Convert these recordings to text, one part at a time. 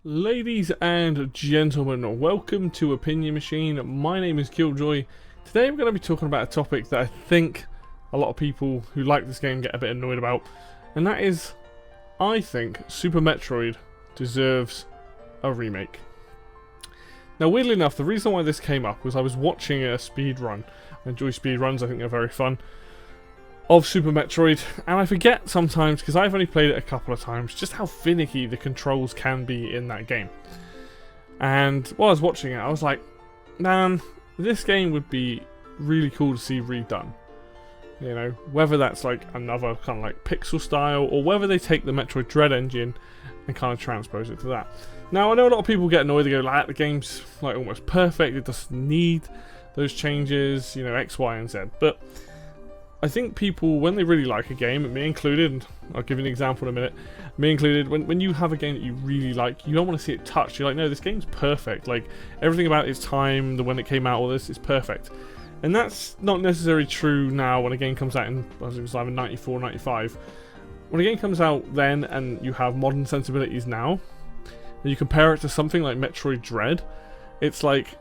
Ladies and gentlemen, welcome to Opinion Machine. My name is Killjoy. Today I'm going to be talking about a topic that I think a lot of people who like this game get a bit annoyed about, and that is, I think Super Metroid deserves a remake. Now, weirdly enough, the reason why this came up was I was watching a speed run. I enjoy speed runs, I think they're very fun, of Super Metroid, and I forget sometimes, because I've only played it a couple of times, just how finicky the controls can be in that game. And while I was watching it, I was like, man, this game would be really cool to see redone. You know, whether that's like another kind of like pixel style, or whether they take the Metroid Dread engine and kind of transpose it to that. Now, I know a lot of people get annoyed, they go, like, the game's like almost perfect, it doesn't need those changes, you know, X, Y, and Z, but I think people, when they really like a game, me included, and I'll give you an example in a minute, me included, when you have a game that you really like, you don't want to see it touched. You're like, no, this game's perfect. Like, everything about its time, when it came out, all this is perfect. And that's not necessarily true now when a game comes out in, I think it was either 94, 95. When a game comes out then, and you have modern sensibilities now, and you compare it to something like Metroid Dread, it's like,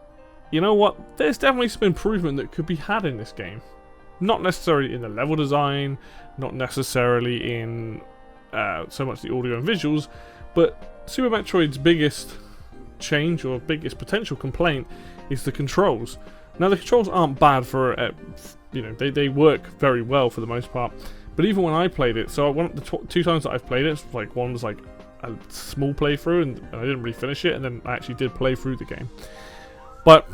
you know what, there's definitely some improvement that could be had in this game. Not necessarily in the level design, not necessarily in so much the audio and visuals, but Super Metroid's biggest change or biggest potential complaint is the controls. Now, the controls aren't bad for, you know, they work very well for the most part. But even when I played it, so the two times that I've played it, like one was like a small playthrough and I didn't really finish it, and then I actually did play through the game. But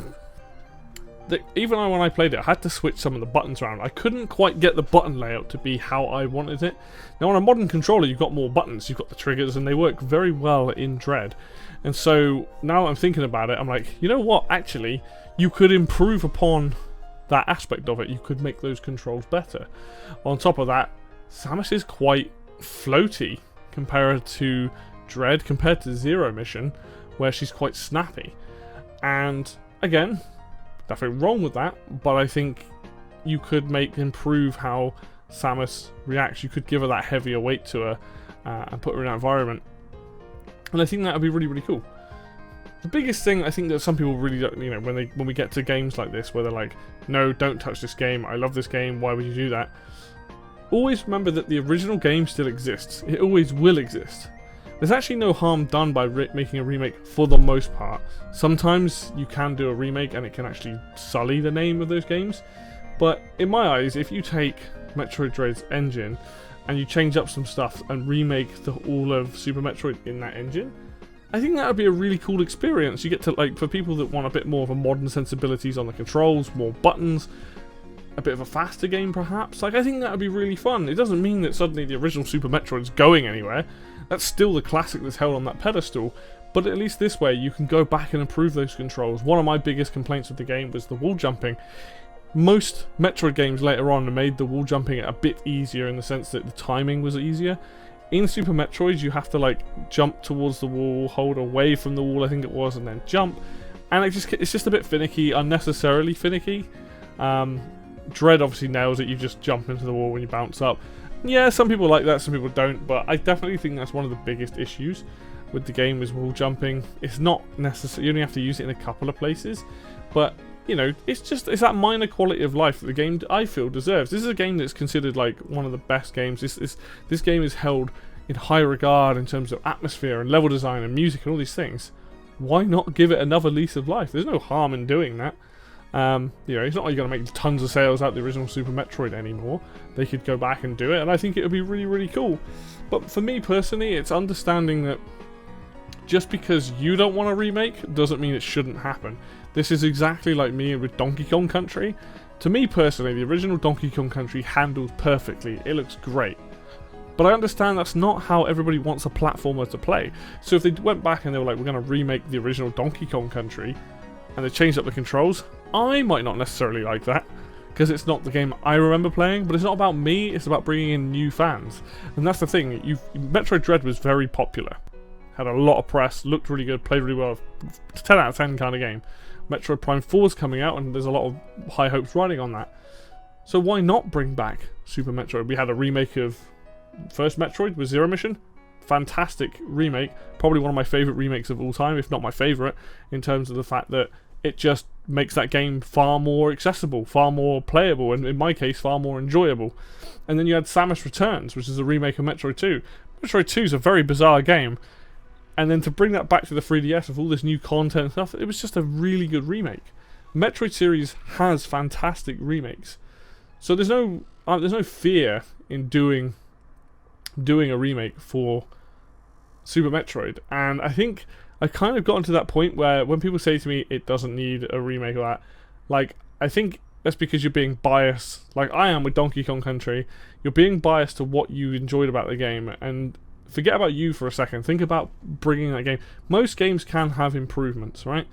even when I played it, I had to switch some of the buttons around. I couldn't quite get the button layout to be how I wanted it. Now, on a modern controller, you've got more buttons, you've got the triggers, and they work very well in Dread. And so, now I'm thinking about it, I'm like, you know what, actually, you could improve upon that aspect of it. You could make those controls better. On top of that, Samus is quite floaty compared to Dread, compared to Zero Mission, where she's quite snappy. And, again, nothing wrong with that, but I think you could improve how Samus reacts. You could give her that heavier weight to her and put her in that environment. And I think that would be really, really cool. The biggest thing I think that some people really don't, you know, when we get to games like this, where they're like, no, don't touch this game, I love this game, why would you do that? Always remember that the original game still exists. It always will exist. There's actually no harm done by making a remake for the most part. Sometimes you can do a remake and it can actually sully the name of those games. But in my eyes, if you take Metroid Dread's engine and you change up some stuff and remake all of Super Metroid in that engine, I think that would be a really cool experience. You get to, like, for people that want a bit more of a modern sensibilities on the controls, more buttons, a bit of a faster game perhaps, like, I think that would be really fun. It doesn't mean that suddenly the original Super Metroid's going anywhere. That's still the classic that's held on that pedestal, but at least this way you can go back and improve those controls. One of my biggest complaints with the game was the wall jumping. Most Metroid games later on made the wall jumping a bit easier in the sense that the timing was easier. In Super Metroid, you have to, like, jump towards the wall, hold away from the wall, I think it was, and then jump. And it's just a bit finicky, unnecessarily finicky. Dread obviously nails it, you just jump into the wall when you bounce up. Yeah, some people like that, some people don't, but I definitely think that's one of the biggest issues with the game is wall jumping. It's not necessary, you only have to use it in a couple of places, but, you know, it's that minor quality of life that the game, I feel, deserves. This is a game that's considered like one of the best games. This game is held in high regard in terms of atmosphere and level design and music and all these things. Why not give it another lease of life? There's no harm in doing that. You know, it's not like you're going to make tons of sales out of the original Super Metroid anymore. They could go back and do it, and I think it would be really, really cool. But for me personally, it's understanding that just because you don't want a remake doesn't mean it shouldn't happen. This is exactly like me with Donkey Kong Country. To me personally, the original Donkey Kong Country handles perfectly. It looks great. But I understand that's not how everybody wants a platformer to play. So if they went back and they were like, we're going to remake the original Donkey Kong Country, and they changed up the controls, I might not necessarily like that, because it's not the game I remember playing, but it's not about me, it's about bringing in new fans. And that's the thing, Metroid Dread was very popular, had a lot of press, looked really good, played really well, 10 out of 10 kind of game. Metroid Prime 4 is coming out, and there's a lot of high hopes riding on that. So why not bring back Super Metroid? We had a remake of first Metroid with Zero Mission, fantastic remake, probably one of my favourite remakes of all time, if not my favourite, in terms of the fact that it just makes that game far more accessible, far more playable, and in my case, far more enjoyable. And then you had Samus Returns, which is a remake of Metroid 2. Metroid 2 is a very bizarre game, and then to bring that back to the 3DS with all this new content and stuff, it was just a really good remake. Metroid series has fantastic remakes, so there's no fear in doing a remake for Super Metroid. And I think I've kind of gotten to that point where when people say to me it doesn't need a remake of that, like, I think that's because you're being biased, like I am with Donkey Kong Country. You're being biased to what you enjoyed about the game, and forget about you for a second. Think about bringing that game. Most games can have improvements, right?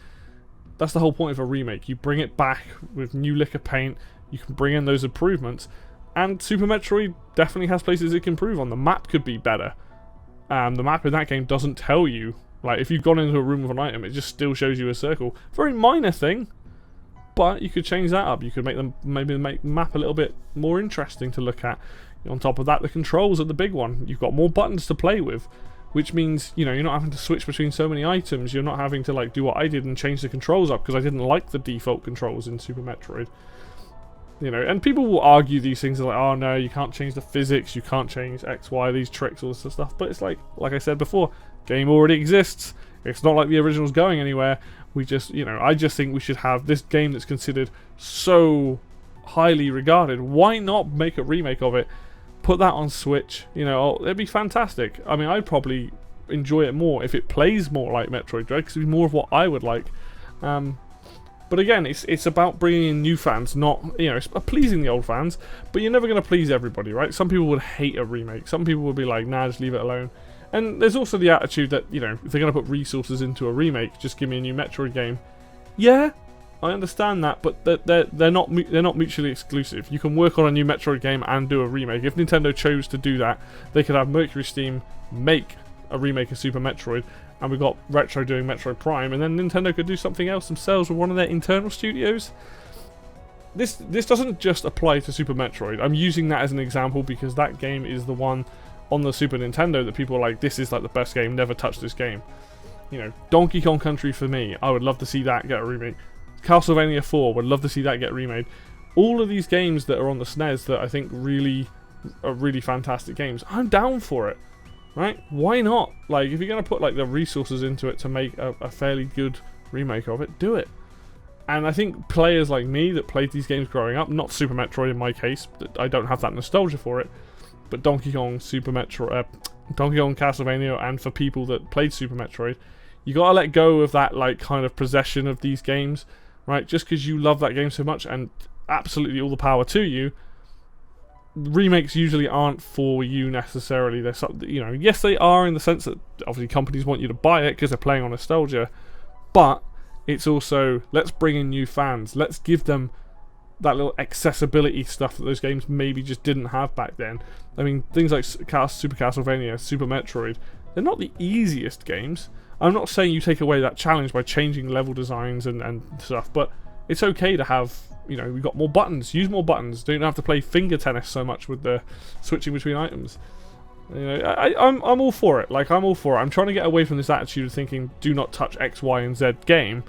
That's the whole point of a remake. You bring it back with new lick of paint, you can bring in those improvements, and Super Metroid definitely has places it can improve on. The map could be better. The map in that game doesn't tell you, like, if you've gone into a room with an item, it just still shows you a circle. Very minor thing, but you could change that up. You could make them, maybe make the map a little bit more interesting to look at. On top of that, the controls are the big one. You've got more buttons to play with, which means, you know, you're not having to switch between so many items. You're not having to, like, do what I did and change the controls up, because I didn't like the default controls in Super Metroid. You know, and people will argue these things, like, oh no, you can't change the physics, you can't change X, Y, these tricks, all this stuff. But it's like I said before, game already exists. It's not like the original's going anywhere. We just, you know, I just think we should have this game that's considered so highly regarded. Why not make a remake of it? Put that on Switch, you know, it'd be fantastic. I mean, I'd probably enjoy it more if it plays more like Metroid Dread, because it'd be more of what I would like. But again, it's about bringing in new fans, not, you know, it's pleasing the old fans, but you're never going to please everybody, right? Some people would hate a remake. Some people would be like, nah, just leave it alone. And there's also the attitude that, you know, if they're going to put resources into a remake, just give me a new Metroid game. Yeah, I understand that, but they're not mutually exclusive. You can work on a new Metroid game and do a remake. If Nintendo chose to do that, they could have Mercury Steam make a remake of Super Metroid, and we got Retro doing Metroid Prime, and then Nintendo could do something else themselves with one of their internal studios. This doesn't just apply to Super Metroid. I'm using that as an example because that game is the one on the Super Nintendo that people are like, this is like the best game, never touch this game. You know, Donkey Kong Country for me, I would love to see that get a remake. Castlevania 4, would love to see that get remade. All of these games that are on the SNES that I think really are really fantastic games, I'm down for it. Right? Why not? Like, if you're going to put like the resources into it to make a fairly good remake of it, do it. And I think players like me that played these games growing up, not Super Metroid in my case, I don't have that nostalgia for it, but Donkey Kong, Super Metroid, Donkey Kong, Castlevania, and for people that played Super Metroid, you gotta let go of that like kind of possession of these games, right? Just because you love that game so much, and absolutely all the power to you. Remakes usually aren't for you necessarily. They're something, you know, yes they are in the sense that obviously companies want you to buy it because they're playing on nostalgia, but it's also, let's bring in new fans, let's give them that little accessibility stuff that those games maybe just didn't have back then. I mean, things like Super Castlevania, Super Metroid, they're not the easiest games. I'm not saying you take away that challenge by changing level designs and stuff, but it's okay to have, you know, we've got more buttons, use more buttons, don't have to play finger tennis so much with the switching between items. You know, I'm all for it. Like, I'm all for it. I'm trying to get away from this attitude of thinking, do not touch X, Y, and Z game.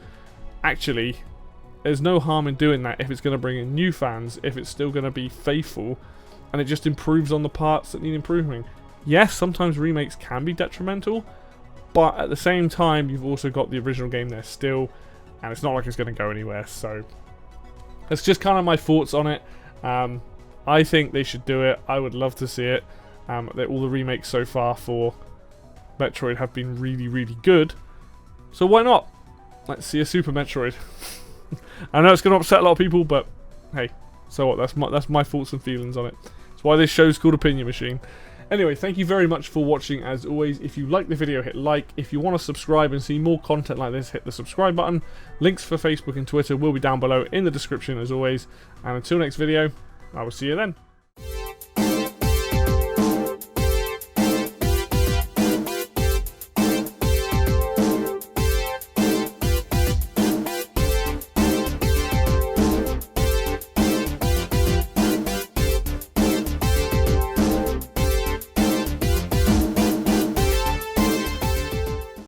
Actually, there's no harm in doing that if it's going to bring in new fans, if it's still going to be faithful, and it just improves on the parts that need improving. Yes, sometimes remakes can be detrimental, but at the same time, you've also got the original game there still, and it's not like it's going to go anywhere, so that's just kind of my thoughts on it. I think they should do it. I would love to see it. All the remakes so far for Metroid have been really, really good. So why not? Let's see a Super Metroid. I know it's going to upset a lot of people, but hey, so what? That's my thoughts and feelings on it. That's why this show's called Opinion Machine. Anyway, thank you very much for watching as always. If you like the video, hit like. If you want to subscribe and see more content like this, hit the subscribe button. Links for Facebook and Twitter will be down below in the description as always. And until next video, I will see you then.